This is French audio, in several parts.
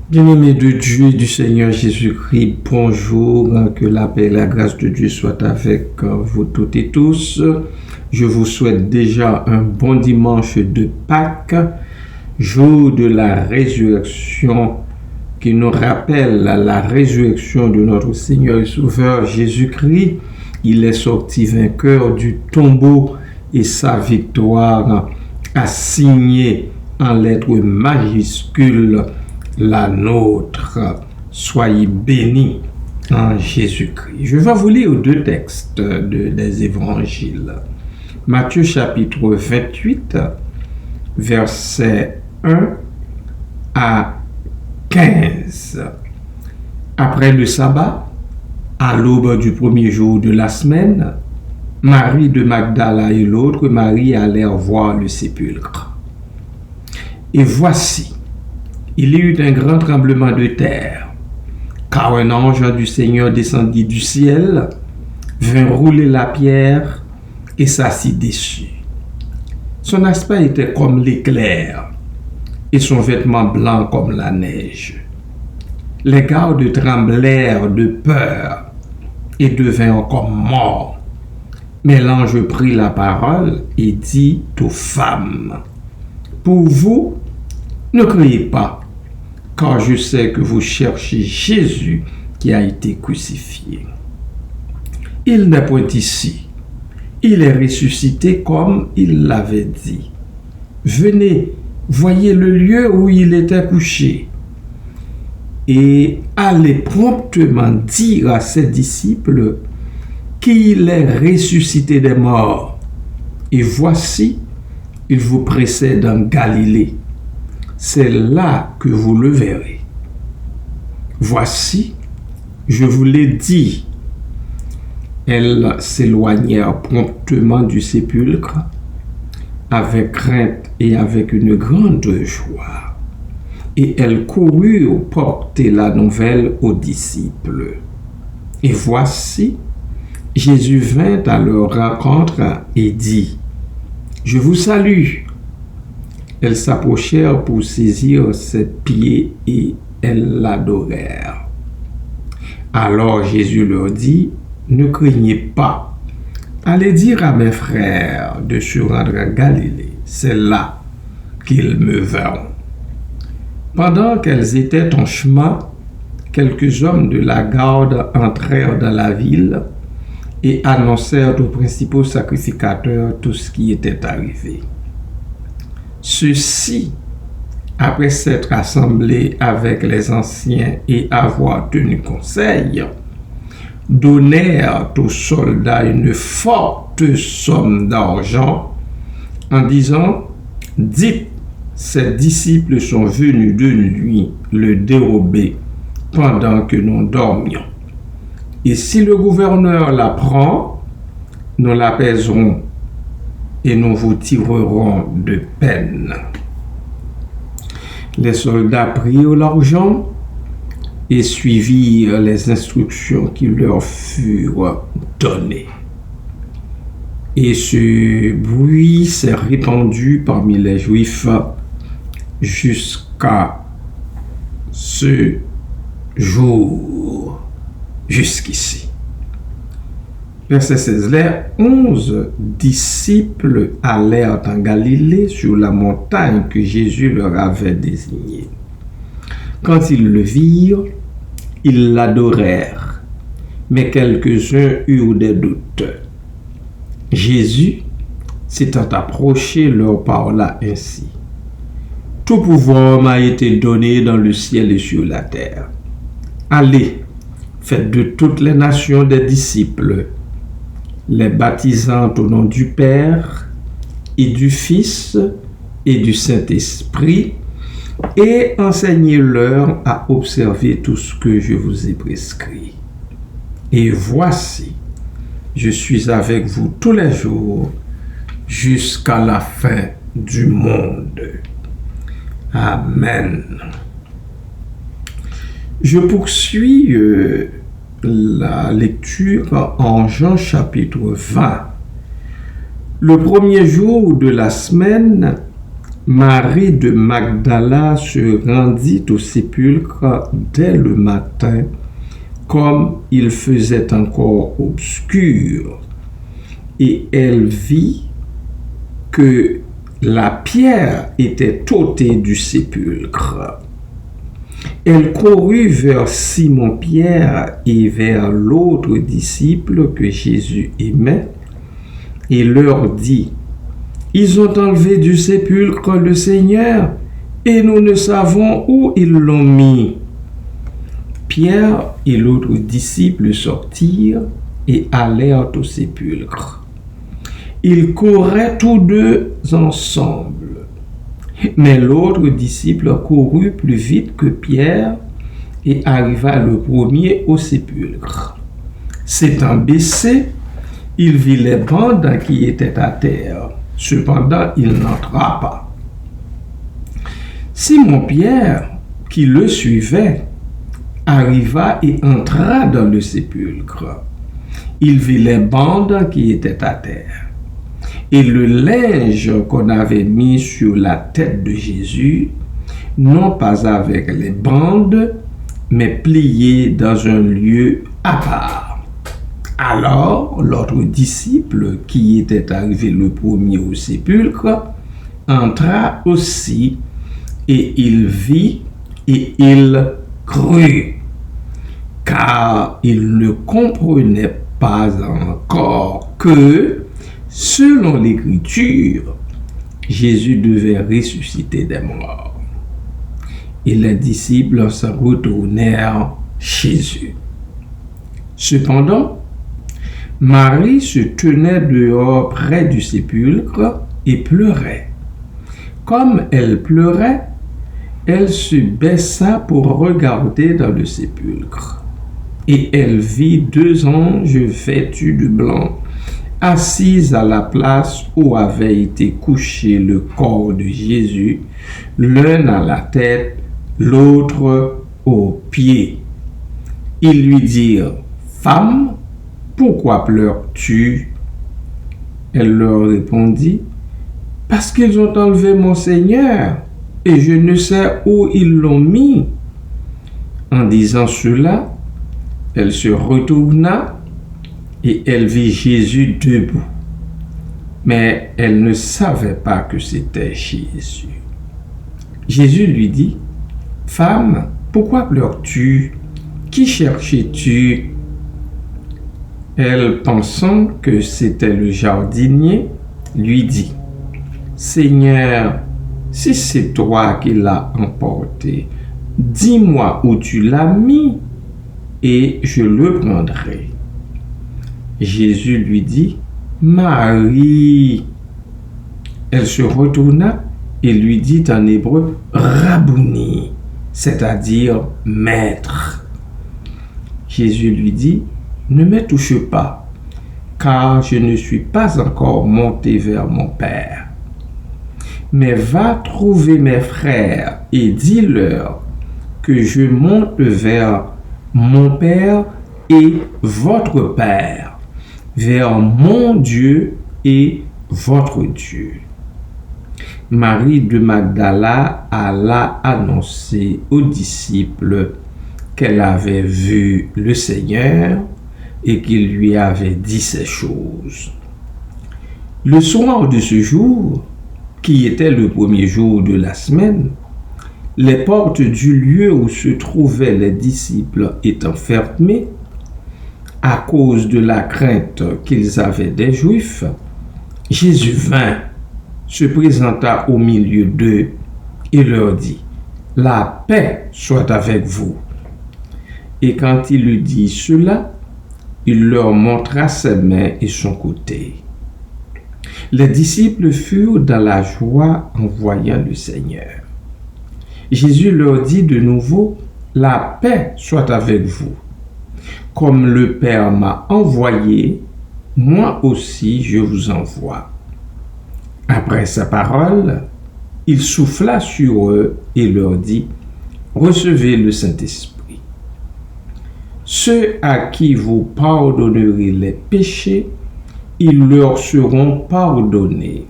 Bien-aimés de Dieu et du Seigneur Jésus-Christ, bonjour, que la paix et la grâce de Dieu soient avec vous toutes et tous. Je vous souhaite déjà un bon dimanche de Pâques, jour de la résurrection qui nous rappelle la résurrection de notre Seigneur et Sauveur Jésus-Christ. Il est sorti vainqueur du tombeau et sa victoire a signé en lettres majuscules la nôtre. Soyez bénis en Jésus-Christ. Je vais vous lire deux textes des évangiles. Matthieu chapitre 28, versets 1 à 15. Après le sabbat, à l'aube du premier jour de la semaine, Marie de Magdala et l'autre Marie allèrent voir le sépulcre. Et voici, il y eut un grand tremblement de terre, car un ange du Seigneur descendit du ciel, vint rouler la pierre et s'assit dessus. Son aspect était comme l'éclair, et son vêtement blanc comme la neige. Les gardes tremblèrent de peur et devinrent comme morts. Mais l'ange prit la parole et dit aux femmes, « Pour vous, ne criez pas, car je sais que vous cherchez Jésus qui a été crucifié. Il n'est point ici. Il est ressuscité comme il l'avait dit. Venez, voyez le lieu où il était couché. Et allez promptement dire à ses disciples qu'il est ressuscité des morts. Et voici, il vous précède en Galilée. C'est là que vous le verrez. Voici, je vous l'ai dit. » Elles s'éloignèrent promptement du sépulcre avec crainte et avec une grande joie. et elles coururent porter la nouvelle aux disciples. Et voici, Jésus vint à leur rencontre et dit, « Je vous salue. » Elles s'approchèrent pour saisir ses pieds et elles l'adorèrent. Alors Jésus leur dit, « Ne craignez pas. Allez dire à mes frères de se rendre à Galilée. C'est là qu'ils me verront. » Pendant qu'elles étaient en chemin, quelques hommes de la garde entrèrent dans la ville et annoncèrent aux principaux sacrificateurs tout ce qui était arrivé. Ceux-ci, après s'être assemblés avec les anciens et avoir tenu conseil, donnèrent aux soldats une forte somme d'argent en disant, « Dites, ces disciples sont venus de nuit le dérober pendant que nous dormions. Et si le gouverneur l'apprend, nous l'apaiserons et nous vous tirerons de peine. » Les soldats prirent l'argent et suivirent les instructions qui leur furent données. Et ce bruit s'est répandu parmi les Juifs jusqu'à ce jour, jusqu'ici. Verset 16. Les 11 disciples allèrent en Galilée sur la montagne que Jésus leur avait désignée. Quand ils le virent, ils l'adorèrent, mais quelques-uns eurent des doutes. Jésus, s'étant approché, leur parla ainsi. « Tout pouvoir m'a été donné dans le ciel et sur la terre. Allez, faites de toutes les nations des disciples, les baptisant au nom du Père et du Fils et du Saint-Esprit, et enseignez-leur à observer tout ce que je vous ai prescrit. Et voici, je suis avec vous tous les jours jusqu'à la fin du monde. » Amen. Je poursuis la lecture en Jean chapitre 20. Le premier jour de la semaine, Marie de Magdala se rendit au sépulcre dès le matin, comme il faisait encore obscur, et elle vit que la pierre était ôtée du sépulcre. Elle courut vers Simon-Pierre et vers l'autre disciple que Jésus aimait et leur dit, « Ils ont enlevé du sépulcre le Seigneur et nous ne savons où ils l'ont mis. » Pierre et l'autre disciple sortirent et allèrent au sépulcre. Ils couraient tous deux ensemble. Mais l'autre disciple courut plus vite que Pierre et arriva le premier au sépulcre. S'étant baissé, il vit les bandes qui étaient à terre. Cependant, il n'entra pas. Simon-Pierre, qui le suivait, arriva et entra dans le sépulcre. Il vit les bandes qui étaient à terre et le linge qu'on avait mis sur la tête de Jésus, non pas avec les bandes, mais plié dans un lieu à part. Alors, l'autre disciple, qui était arrivé le premier au sépulcre, entra aussi, et il vit et il crut, car il ne comprenait pas encore que, selon l'Écriture, Jésus devait ressusciter des morts. Et les disciples s'en retournèrent chez eux. Cependant, Marie se tenait dehors près du sépulcre et pleurait. Comme elle pleurait, elle se baissa pour regarder dans le sépulcre. Et elle vit 2 anges vêtus de blanc, assis à la place où avait été couché le corps de Jésus, l'un à la tête, l'autre aux pieds. Ils lui dirent, Femme, pourquoi pleures-tu? Elle leur répondit, Parce qu'ils ont enlevé mon Seigneur, et je ne sais où ils l'ont mis. En disant cela, elle se retourna et elle vit Jésus debout. Mais elle ne savait pas que c'était Jésus. Jésus lui dit, Femme, pourquoi pleures-tu? Qui cherches-tu? Elle, pensant que c'était le jardinier, lui dit, Seigneur, si c'est toi qui l'as emporté, dis-moi où tu l'as mis, et je le prendrai. Jésus lui dit, Marie. Elle se retourna et lui dit en hébreu, Rabouni, c'est-à-dire maître. Jésus lui dit, ne me touche pas, car je ne suis pas encore monté vers mon Père. Mais va trouver mes frères et dis-leur que je monte vers mon Père et votre Père, vers mon Dieu et votre Dieu. Marie de Magdala alla annoncer aux disciples qu'elle avait vu le Seigneur et qu'il lui avait dit ces choses. Le soir de ce jour, qui était le premier jour de la semaine, les portes du lieu où se trouvaient les disciples étant fermées, à cause de la crainte qu'ils avaient des Juifs, Jésus vint, se présenta au milieu d'eux et leur dit, « La paix soit avec vous. » Et quand il eut dit cela, il leur montra ses mains et son côté. Les disciples furent dans la joie en voyant le Seigneur. Jésus leur dit de nouveau, « La paix soit avec vous. Comme le Père m'a envoyé, moi aussi je vous envoie. » Après sa parole, il souffla sur eux et leur dit, « Recevez le Saint-Esprit. Ceux à qui vous pardonnerez les péchés, ils leur seront pardonnés.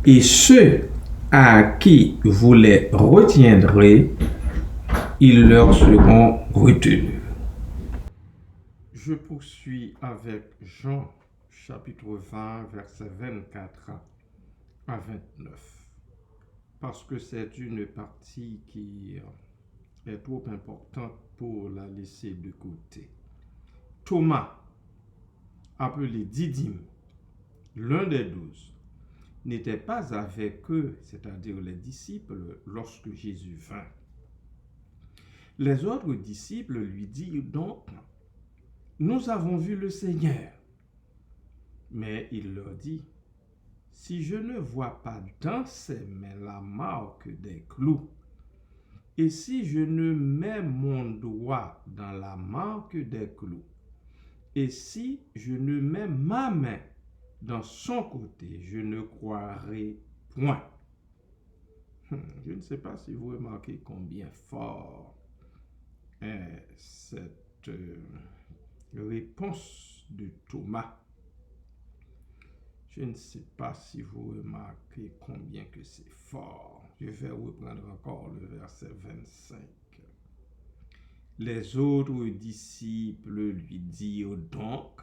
Et ceux à qui vous les retiendrez, ils leur seront retenus. » Je poursuis avec Jean, chapitre 20, versets 24 à 29, parce que c'est une partie qui est trop importante pour la laisser de côté. Thomas, appelé Didyme, l'un des 12, n'était pas avec eux, c'est-à-dire les disciples, lorsque Jésus vint. Les autres disciples lui dirent donc, « Nous avons vu le Seigneur. » Mais il leur dit, « Si je ne vois pas dans ses mains la marque des clous, et si je ne mets mon doigt dans la marque des clous, et si je ne mets ma main dans son côté, je ne croirai point. » Je ne sais pas si vous remarquez combien fort est cette réponse de Thomas. Je ne sais pas si vous remarquez combien que c'est fort. Je vais reprendre encore le verset 25. Les autres disciples lui dirent donc,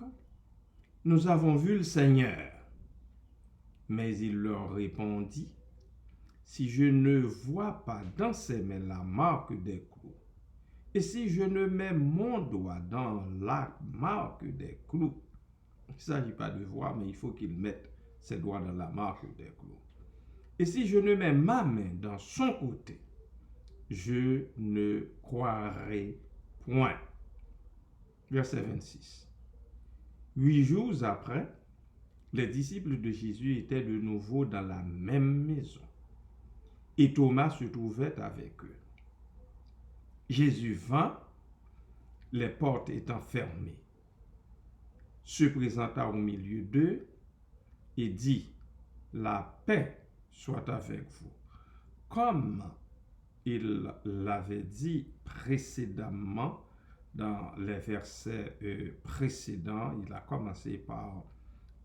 « Nous avons vu le Seigneur. » Mais il leur répondit, « Si je ne vois pas dans ses mains la marque des clous, et si je ne mets mon doigt dans la marque des clous, » il ne s'agit pas de voir, mais il faut qu'il mette ses doigts dans la marque des clous. « Et si je ne mets ma main dans son côté, je ne croirai point. » Verset 26. 8 jours après, les disciples de Jésus étaient de nouveau dans la même maison, et Thomas se trouvait avec eux. Jésus vint, les portes étant fermées, se présenta au milieu d'eux et dit, « La paix soit avec vous. » Comme il l'avait dit précédemment, dans les versets précédents, il a commencé par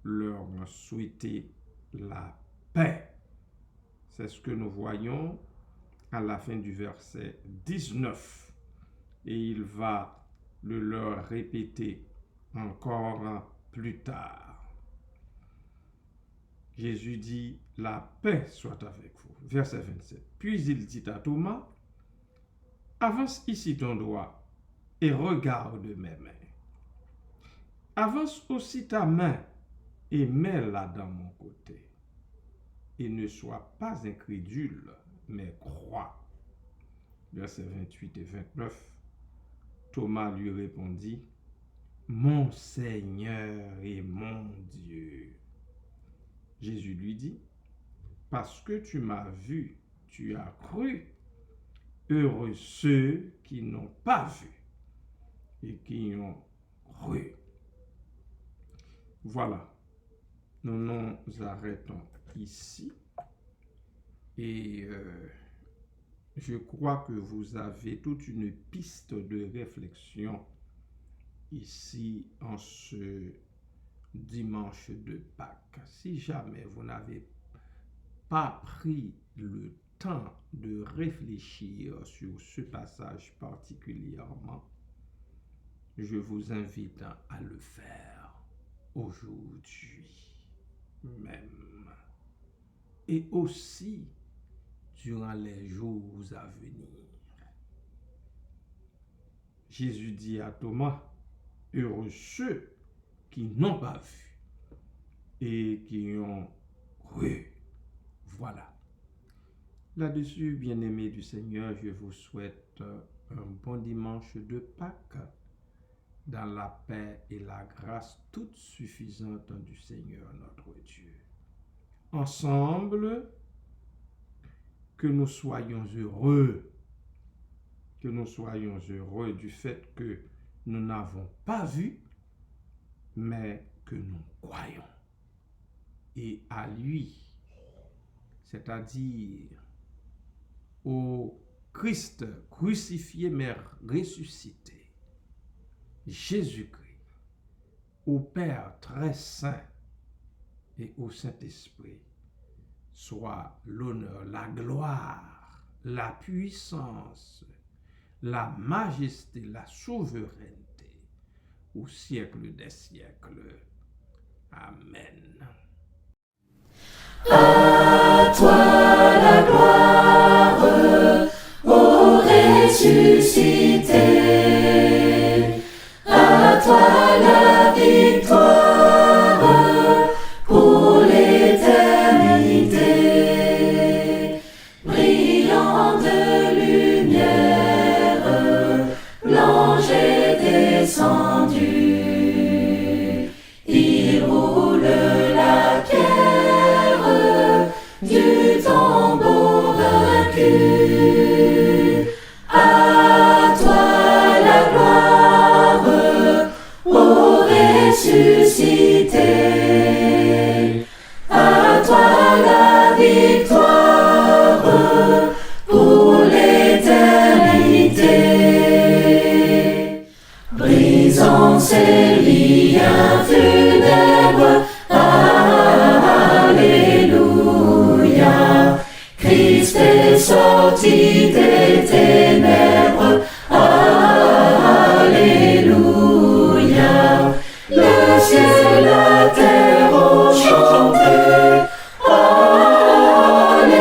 leur souhaiter la paix. C'est ce que nous voyons à la fin du verset 19. Et il va le leur répéter encore plus tard. Jésus dit, la paix soit avec vous. Verset 27. Puis il dit à Thomas, avance ici ton doigt et regarde mes mains. Avance aussi ta main et mets-la dans mon côté. Et ne sois pas incrédule, mais crois. Versets 28 et 29. Thomas lui répondit, mon Seigneur et mon Dieu. Jésus lui dit, parce que tu m'as vu, tu as cru. Heureux ceux qui n'ont pas vu et qui ont cru. Voilà, nous nous arrêtons ici et je crois que vous avez toute une piste de réflexion ici en ce dimanche de Pâques. Si jamais vous n'avez pas pris le temps de réfléchir sur ce passage particulièrement, je vous invite à le faire aujourd'hui même et aussi durant les jours à venir. Jésus dit à Thomas, heureux ceux qui n'ont pas vu et qui ont cru. Voilà. Là-dessus, bien-aimés du Seigneur, je vous souhaite un bon dimanche de Pâques dans la paix et la grâce toute suffisante du Seigneur notre Dieu. Ensemble, que nous soyons heureux du fait que nous n'avons pas vu, mais que nous croyons. Et à lui, c'est-à-dire au Christ crucifié mais ressuscité, Jésus-Christ, au Père très saint et au Saint-Esprit, soit l'honneur, la gloire, la puissance, la majesté, la souveraineté au siècle des siècles. Amen. À toi la gloire, ô ressuscité, à toi la victoire pour l'éternité, brillant de lumière, l'ange est descendu, il roule la pierre du tombeau vaincu. À toi la gloire, ô ressuscité, à toi la victoire pour l'éternité. Brisant ces liens funèbres, alléluia. Christ est sorti des ténèbres, alléluia. Le ciel, la terre ont chanté, alléluia.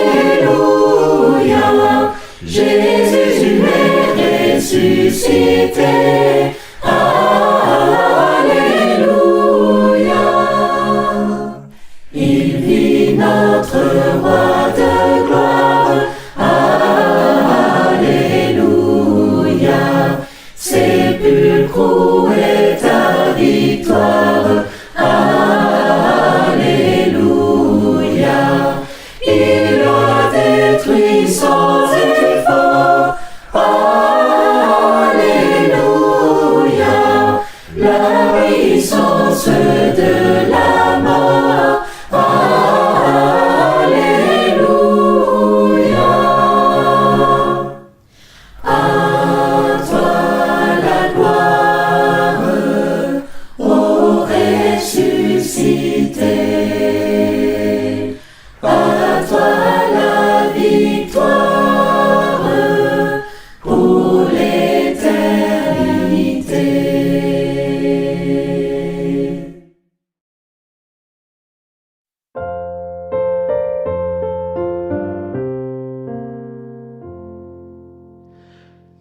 Jésus est ressuscité, alléluia. Il vit notre roi de gloire, alléluia. Sépulcre est ta victoire, alléluia. Il a détruit sans effort, alléluia. La puissance de la mort, alléluia.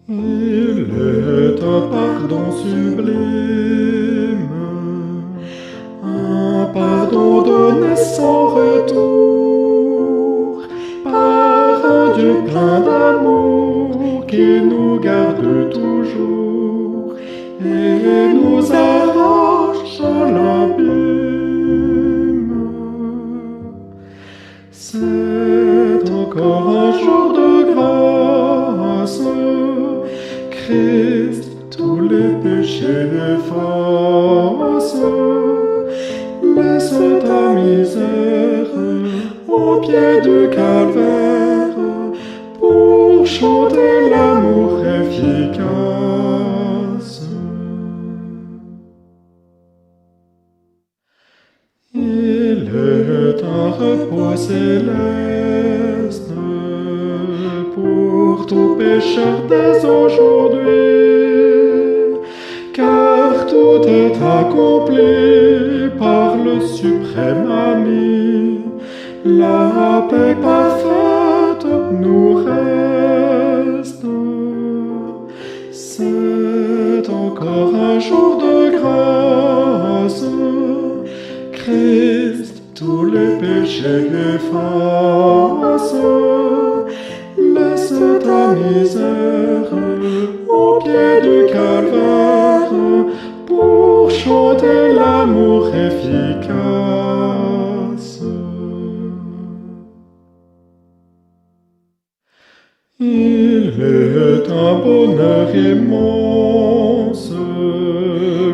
Il est un pardon sublime, un pardon donné sans retour, par un Dieu plein d'amour qui nous garde toujours et nous arrache à l'abîme. C'est encore un jour de grâce, Christ tous les péchés efface. Laisse ta misère au pied du calvaire pour chanter l'amour efficace. Il est un repos céleste pour tout pécheur dès aujourd'hui, car tout est accompli par le suprême ami. La paix parfaite nous reste. C'est encore un jour de grâce. Christ tous les péchés efface. Laisse ta misère au pied du calvaire pour chanter l'amour efficace. Il est un bonheur immense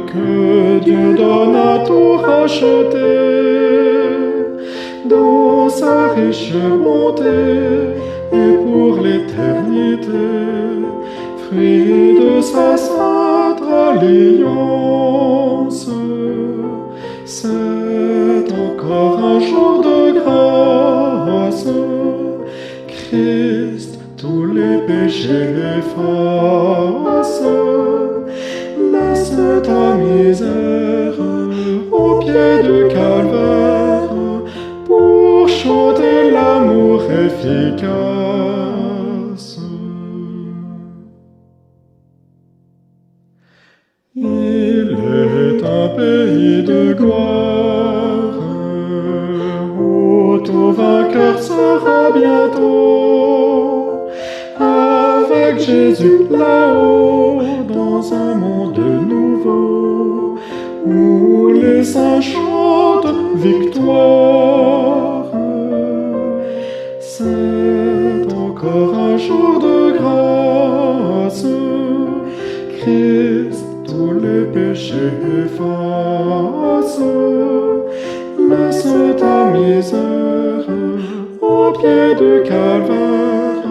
que Dieu donne à tout racheter dans sa riche bonté et pour l'éternité, fruit de sa sainte alliance. C'est encore un jour de grâce. Christ tous les péchés efface. Laisse ta misère au pied du calvaire pour chanter l'amour efficace. Il est un pays de gloire où tout vainqueur sera bientôt avec Jésus là-haut dans un monde nouveau où les saints chantent victoire. C'est encore un jour de grâce. Christ tous les péchés efface. Laisse ta misère au pied du calvaire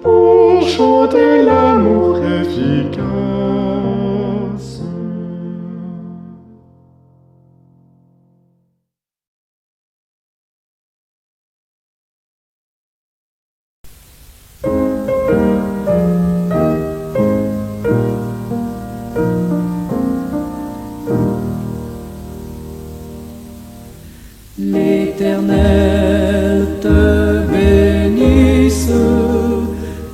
pour chanter l'amour efficace. L'Éternel te bénisse,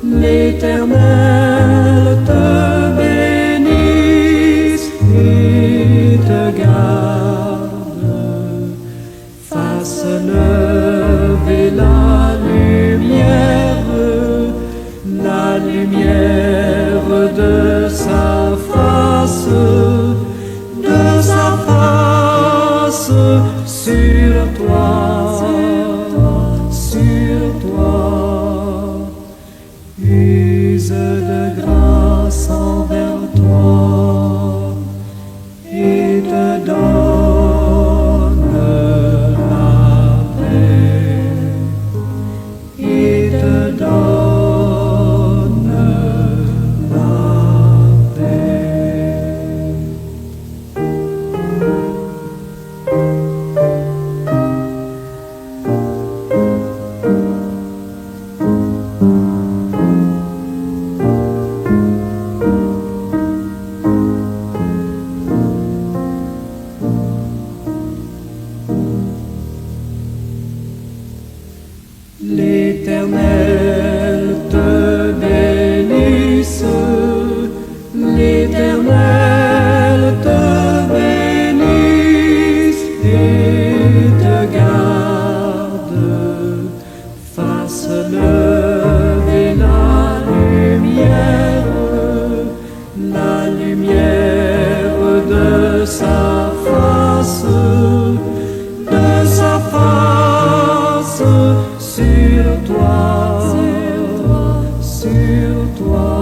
l'Éternel te bénisse et te garde, fasse lever la lumière de sa face sur toi, use de grâce envers toi et te donne la paix, et te donne la paix. toi.